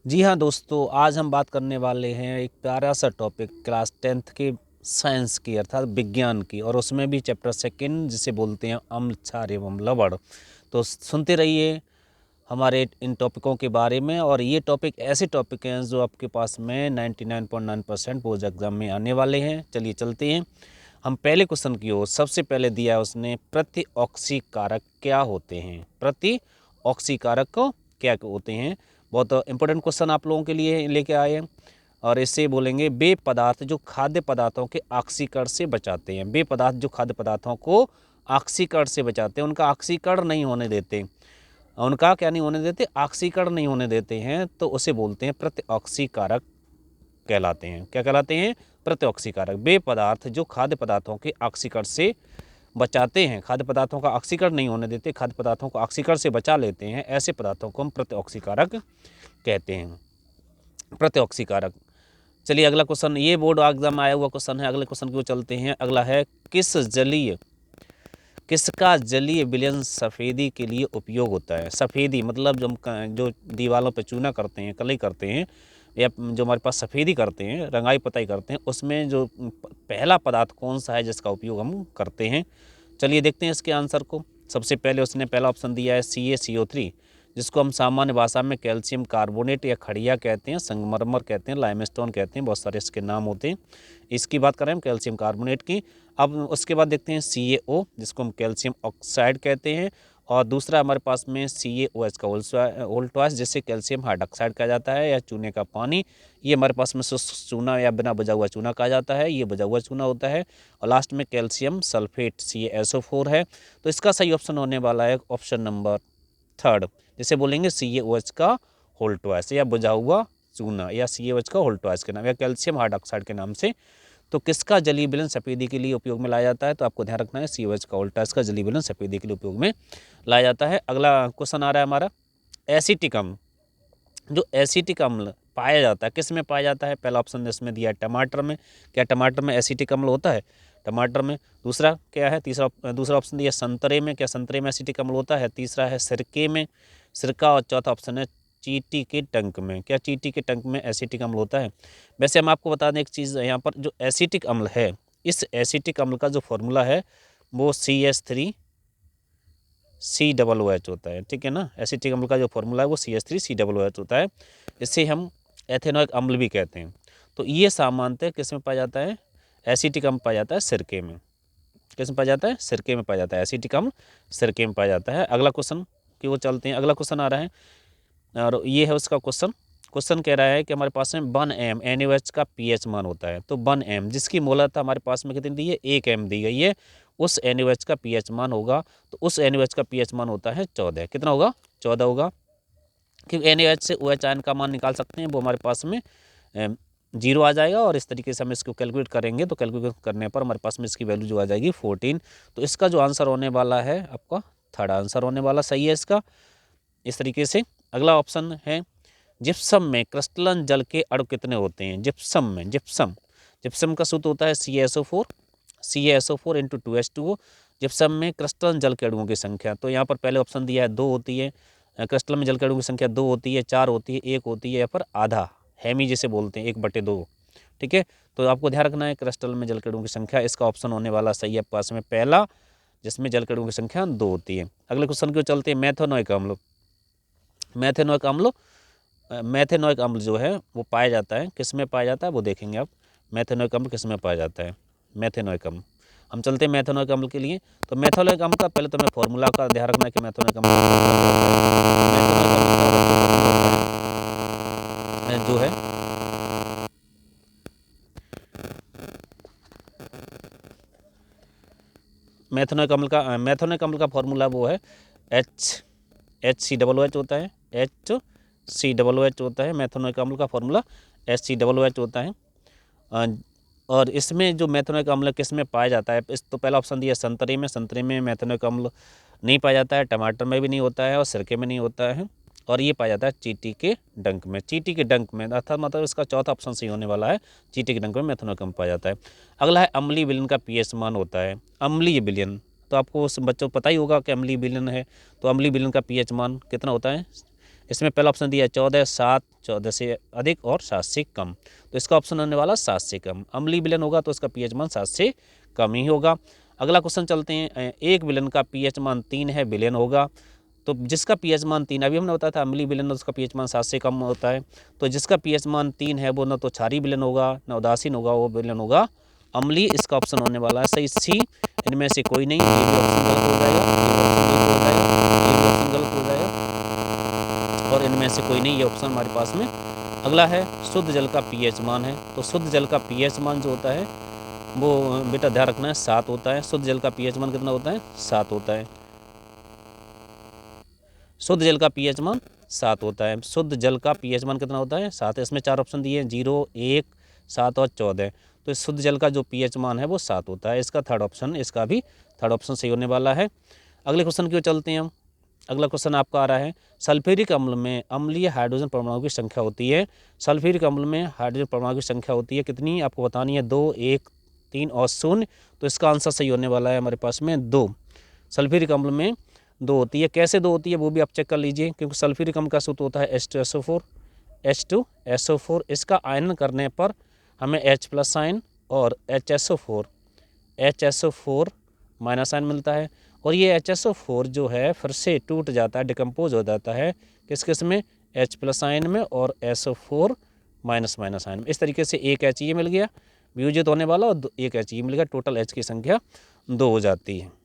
जी हाँ दोस्तों, आज हम बात करने वाले हैं एक प्यारा सा टॉपिक क्लास 10th के साइंस की अर्थात विज्ञान की, और उसमें भी चैप्टर सेकंड जिसे बोलते हैं अम्ल क्षार एवं लवण। तो सुनते रहिए हमारे इन टॉपिकों के बारे में। और ये टॉपिक ऐसे टॉपिक हैं जो आपके पास में 99.9% बोर्ड एग्जाम में आने वाले हैं। चलिए चलते हैं हम पहले क्वेश्चन की ओर। सबसे पहले दिया है उसने, प्रतिऑक्सीकारक क्या होते हैं। प्रतिऑक्सीकारक क्या होते हैं, बहुत इंपॉर्टेंट क्वेश्चन आप लोगों के लिए लेके आए हैं। और इससे बोलेंगे वे पदार्थ जो खाद्य पदार्थों के ऑक्सीकरण से बचाते हैं। वे पदार्थ जो खाद्य पदार्थों को ऑक्सीकरण से बचाते हैं, उनका ऑक्सीकरण नहीं होने देते, उनका क्या नहीं होने देते, ऑक्सीकरण नहीं होने देते हैं, तो उसे बोलते हैं प्रतिऑक्सीकारक कहलाते हैं। क्या कहलाते हैं? प्रतिऑक्सीकारक। वे पदार्थ जो खाद्य पदार्थों के ऑक्सीकरण से बचाते हैं, खाद्य पदार्थों का ऑक्सीकरण नहीं होने देते, खाद्य पदार्थों को ऑक्सीकरण से बचा लेते हैं, ऐसे पदार्थों को हम प्रतिऑक्सीकारक कहते हैं। प्रतिऑक्सीकारक। चलिए अगला क्वेश्चन, ये बोर्ड एग्जाम में आया हुआ क्वेश्चन है। अगले क्वेश्चन की ओर चलते हैं। अगला है, किसका जलीय विलयन सफ़ेदी के लिए उपयोग होता है। सफ़ेदी मतलब जो दीवारों पे चूना करते हैं, कलई करते हैं, या जो हमारे पास सफ़ेदी करते हैं, रंगाई पुताई करते हैं, उसमें जो पहला पदार्थ कौन सा है जिसका उपयोग हम करते हैं। चलिए देखते हैं इसके आंसर को। सबसे पहले उसने पहला ऑप्शन दिया है CaCO3, जिसको हम सामान्य भाषा में कैल्शियम कार्बोनेट या खड़िया कहते हैं, संगमरमर कहते हैं, लाइमस्टोन कहते हैं, बहुत सारे इसके नाम होते हैं। इसकी बात करें हम कैल्शियम कार्बोनेट की। अब उसके बाद देखते हैं CaO, जिसको हम कैल्शियम ऑक्साइड कहते हैं, और दूसरा हमारे पास में CaOH का होल ट्वाइस, जिससे कैल्शियम हाइड्रोक्साइड कहा जाता है, या चूने का पानी। ये हमारे पास में शुष्क चूना या बिना बुझा हुआ चूना कहा जाता है, ये बुझा हुआ चूना होता है। और लास्ट में कैल्शियम सल्फेट CaSO4 है। तो इसका सही ऑप्शन होने वाला है ऑप्शन नंबर 3, जिसे बोलेंगे CaOH का होल ट्वाइस, या बुझा हुआ चूना, या CaOH का होल ट्वाइस के नाम, या कैल्शियम हाइड्रोक्साइड के नाम से। तो किसका जलीय विलयन सफ़ेदी के लिए उपयोग में लाया जाता है, तो आपको ध्यान रखना है CaOH का होल ट्वाइस का जलीय विलयन सफ़ेदी के लिए उपयोग में लाया जाता है। अगला क्वेश्चन आ रहा है हमारा, एसिटिक अम्ल। जो एसिटिक अम्ल पाया जाता है, किस में पाया जाता है? पहला ऑप्शन इसमें दिया है टमाटर में। क्या टमाटर में एसिटिक अम्ल होता है? टमाटर में। दूसरा क्या है? दूसरा ऑप्शन दिया संतरे में। क्या संतरे में एसिटिक अम्ल होता है? तीसरा है सिरके में, सिरका। और चौथा ऑप्शन है चींटी के टंक में। क्या चींटी के टंक में एसिटिक अम्ल होता है? वैसे हम आपको बता दें एक चीज़, यहाँ पर जो एसिटिक अम्ल है, इस एसिटिक अम्ल का जो फॉर्मूला है वो CH3COOH होता है। ठीक है ना, एसिटिक अम्ल का जो फॉर्मूला है वो CH3COOH होता है। इसे हम एथेनॉइक अम्ल भी कहते हैं। तो ये सामान्यतः किस में पाया जाता है? एसिटिक अम्ल पाया जाता है सिरके में। किस में पाया जाता है? सिरके में पाया जाता है। एसिटिक अम्ल सिरके में पाया जाता है। अगला क्वेश्चन की वो चलते हैं। अगला क्वेश्चन आ रहा है, और ये है उसका क्वेश्चन। क्वेश्चन कह रहा है कि हमारे पास में 1 m NaOH का pH मान होता है। तो 1 m, जिसकी मोलरता हमारे पास में कितनी दी है? 1 m दी गई है, उस NaOH का pH मान होगा। तो उस NaOH का pH मान होता है 14। कितना होगा? 14 होगा। क्योंकि NaOH से OH आयन का मान निकाल सकते हैं, वो हमारे पास में 0 आ जाएगा। और इस तरीके से हम इसको कैलकुलेट करेंगे, तो कैलकुलेट करने पर हमारे पास में इसकी वैल्यू जो आ जाएगी 14। तो इसका जो आंसर होने वाला है आपका थर्ड आंसर होने वाला सही है इसका, इस तरीके से। अगला ऑप्शन है, जिप्सम में क्रिस्टलन जल के अणु कितने होते हैं? जिप्सम का सूत्र होता है CaSO4 इंटू 2H2O। जिप्सम में क्रिस्टलन जल के अणुओं की संख्या, तो यहाँ पर पहले ऑप्शन दिया है 2 होती है। क्रिस्टल में जल के अणुओं की संख्या 2 होती है, 4 होती है, 1 होती है, या फिर आधा, हेमी जिसे बोलते हैं, 1/2। ठीक है, तो आपको ध्यान रखना है क्रिस्टल में जल के अणुओं की संख्या। इसका ऑप्शन होने वाला सही है पास में पहला, जिसमें जल के अणुओं की संख्या 2 होती है। अगले क्वेश्चन की चलते हैं, मैथेनोइक अम्ल। मैथेनोइक अम्ल मैथेनोइक अम्ल जो है वो पाया जाता है, किस में पाया जाता है वो देखेंगे आप। मैथेनोइक अम्ल किस में पाया जाता है? मैथेनोइक अम्ल। हम चलते हैं मैथेनोइक अम्ल के लिए। तो मैथेनोइक अम्ल का पहले तो हमें फॉर्मूला का ध्यान रखना है कि मैथेनोइक अम्ल का फॉर्मूला क्या होता है। मैथेनोइक अम्ल का जो है मैथेनोइक अम्ल का फॉर्मूला वो है HCOOH होता है, HCOOH होता है। मैथेनोइक अम्ल का फॉर्मूला HCOOH होता है। और इसमें जो मैथेनोइक अम्ल किस में पाया जाता है? इस तो पहला ऑप्शन दिया संतरे में। संतरे में मैथेनोइक अम्ल नहीं पाया जाता है, टमाटर में भी नहीं होता है, और सिरके में नहीं होता है। और ये पाया जाता है चींटी के डंक में। चींटी के डंक में अर्थात मतलब इसका चौथा ऑप्शन सही होने वाला है, चींटी के डंक में मैथेनोइक अम्ल पाया जाता है। अगला है अम्लीय विलयन का pH मान होता है। अम्लीय विलयन, तो आपको उस बच्चों को पता ही होगा कि अम्लीय विलयन है, तो अम्लीय विलयन का pH मान कितना होता है? इसमें पहला ऑप्शन दिया है 14, 7, 14 से अधिक और 7 से कम, तो इसका ऑप्शन होने वाला 7 से कम। अम्लीय विलयन होगा तो इसका पीएच मान 7 से कम ही होगा। अगला क्वेश्चन चलते हैं, एक विलयन का पीएच मान 3 है, विलयन होगा, तो जिसका पीएच मान 3, अभी हमने बताया था अम्लीय विलयन तो उसका पीएच मान 7 से कम होता है, तो जिसका पीएच मान 3 है वो न तो क्षारीय विलयन होगा न उदासीन होगा, वो विलयन होगा अम्लीय। इसका ऑप्शन होने वाला है सही सी, इनमें से कोई नहीं, ये भी ऑप्शन गलत हो जाएगा, ये भी ऑप्शन गलत हो जाएगा, और इनमें से कोई नहीं, ये ऑप्शन हमारे पास में। अगला है शुद्ध जल का पीएच मान है, तो शुद्ध जल का पीएच मान जो होता है वो बेटा ध्यान रखना है 7 होता है। शुद्ध जल का पीएच मान कितना होता है? 7 होता है। शुद्ध जल का पीएच मान 7 होता है। शुद्ध जल का पीएच मान कितना होता है? 7 है। इसमें 4 ऑप्शन दिए हैं, 0, 1, 7 और 14, तो इस शुद्ध जल का जो पीएच मान है वो 7 होता है। इसका थर्ड ऑप्शन, इसका भी थर्ड ऑप्शन सही होने वाला है। अगले क्वेश्चन की ओर चलते हैं हम। अगला क्वेश्चन आपका आ रहा है, सल्फ्यूरिक अम्ल में अम्लीय हाइड्रोजन परमाणु की संख्या होती है। सल्फ्यूरिक अम्ल में हाइड्रोजन परमाणु की संख्या होती है कितनी, आपको बतानी है, 2, 1, 3 और 0, तो इसका आंसर सही होने वाला है हमारे पास में 2। सल्फ्यूरिक अम्ल में 2 होती है। कैसे 2 होती है वो भी आप चेक कर लीजिए, क्योंकि सल्फ्यूरिक अम्ल का सूत्र होता है H2SO4, H2SO4, इसका आयनन करने पर हमें H+ आयन और HSO4 माइनस आयन मिलता है, और ये HSO4 जो है फिर से टूट जाता है, डिकम्पोज हो जाता है किस किस में, H+ आयन में और SO4 माइनस आयन में। इस तरीके से एक H ये मिल गया वियोजित होने वाला, और एक H ये मिल गया, टोटल H की संख्या 2 हो जाती है।